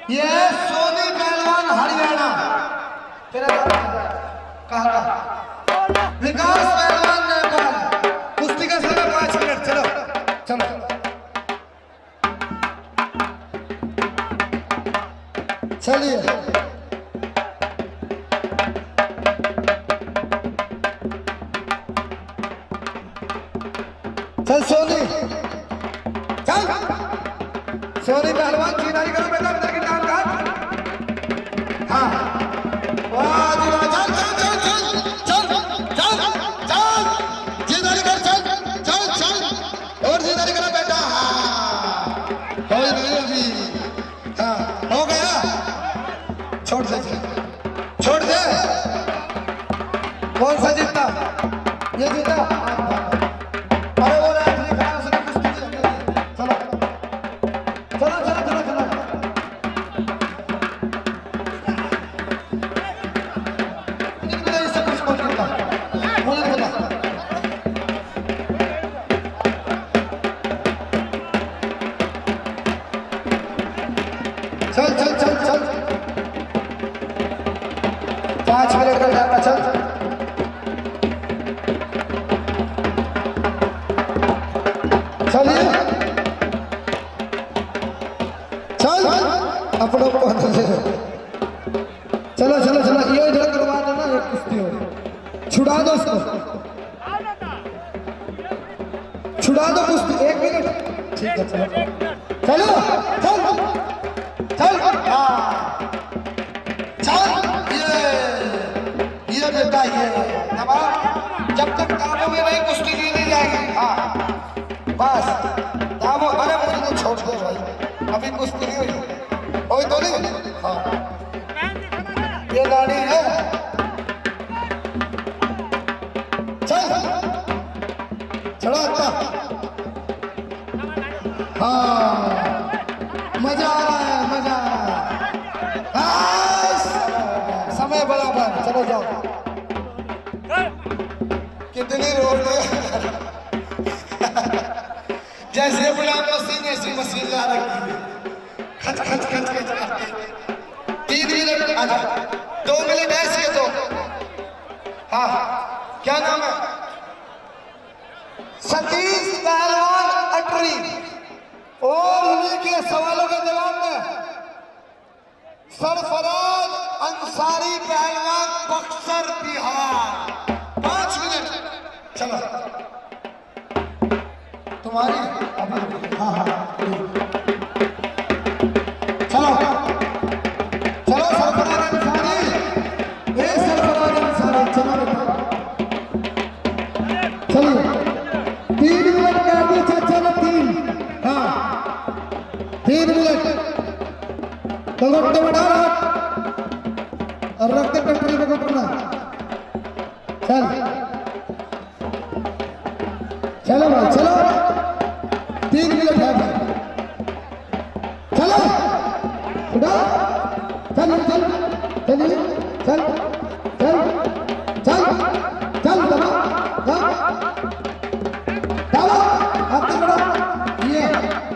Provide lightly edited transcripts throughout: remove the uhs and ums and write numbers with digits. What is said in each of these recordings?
ये सोनी पहलवान हरियाणा, तेरा कहाँ का? विकास पहलवान नेपाल, कुश्ती का समय 5 मिनट। चलो चलो चलिए चल सोनी, चल सोनी पहलवान चीनारी करो बेटा, इधर की टांग काट। हाँ वाह जी वाह, चल चल चल चल चल चल चल चीनारी कर, चल चल चल और चीनारी करो बेटा। हाँ कोई नहीं अभी, हाँ हो गया, छोड़ दे छोड़ दे। कौन सा जीता? ये जीता। अरे वो रेफरी खड़ा, उसने कुश्ती की लगी। चलो चलो चलो चलो चलो नहीं, इससे कुछ मत करना, मुझे बोला। चल चल चल चल 5 मिनट का टाइम है, चल चलिए चल अपनों को चलो चलो चलो, ये इधर करवा देना, एक कुश्ती हो, छुड़ा दो उसको, छुड़ा दो कुश्ती, 1 मिनट। ठीक है चलो चलो चल चल, हाँ चल। ये बेटा ये नवाब, जब तक काबू में नहीं कुश्ती की नहीं जाएगी। हाँ बस दामो, अरे मुझे तो छोड़ दो भाई, अभी कुश्ती नहीं हुई, होई तो नहीं। हाँ ये गाड़ी है, चल चलो अच्छा। हाँ मजा आ रहा है, मजा आ रहा है। समय बराबर, चलो जाओ। कितनी रोड जैसे गुलाम मशीन, ऐसी मशीन ला रखी है, खच खच खच खच करके। 3 मिनट, आजा 2 मिनट ऐसे तो। हाँ क्या नाम है? सतीश पहलवान अटरी, और के सवालों का जवाब में सरफराज अंसारी पहलवान बक्सर बिहार 5 मिनट। चलो तुम्हारी अभी हाँ हाँ चलो चलो सरफराज अंसारी सरफराज अंसारी चलो चलिए 3 मिनट का पीछे चलो 3 हाँ 3 मिनट तो रखते बढ़ा रहा और रखते कंट्री में पकड़ना। चल चलो भाई चलो 3 मिनट है चलो उड़ा चल चल चलिए चल चल चल चल दबा दबा आगे बढ़ो ये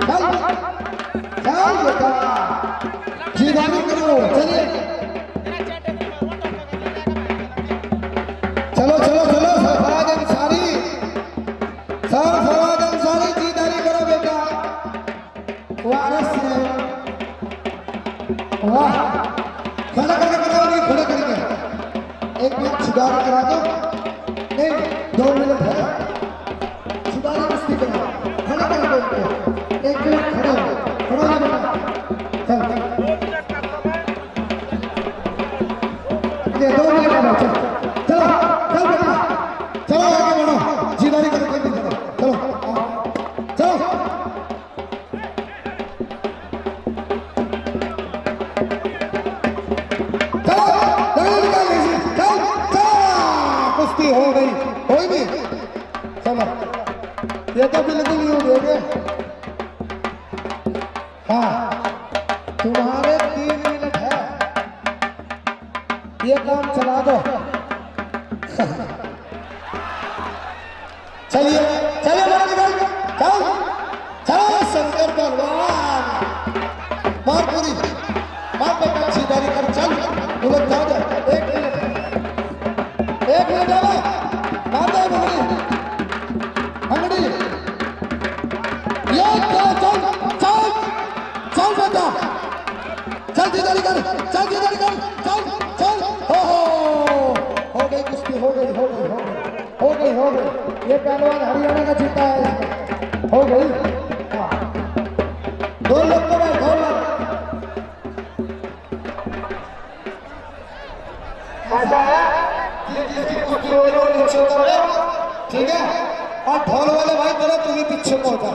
चल चल बेटा जीवानी करो चलिए चलो चलो चलो सरफराज अंसारी जीदारी करो बेटा वारस से वाह खड़ा करके कराओ नहीं खड़ा करके 1 मिनट सुधार करा दो नहीं 2 मिनट है सुधार कुश्ती करो खड़ा कर दो 1 मिनट खड़ा हो बेटा चल 2 मिनट का चल चलो चल बेटा चलो आगे बढ़ो जीदारी करो कोई नहीं करो चलो चलो कुश्ती हो गई कोई भी चलो ये तो बिल्कुल ही हो गए हाँ तुम्हारे 3 मिनट है ये काम चला दो चलिए चलिए चल चलो शंकर भगवान मार पूरी मार बेटा सीधारी कर चल उधर जाओ 1 मिनट जाओ मार दो अंगड़ी ये चल चल चल बेटा चल सीधारी कर चल चल हो गई कुश्ती हो गई ये पहलवान हरियाणा का जीता है हो गई 2 लोग को बैठो ऐसा है ठीक है और ढोल वाले भाई बोलो तुम्हें पीछे पहुंचा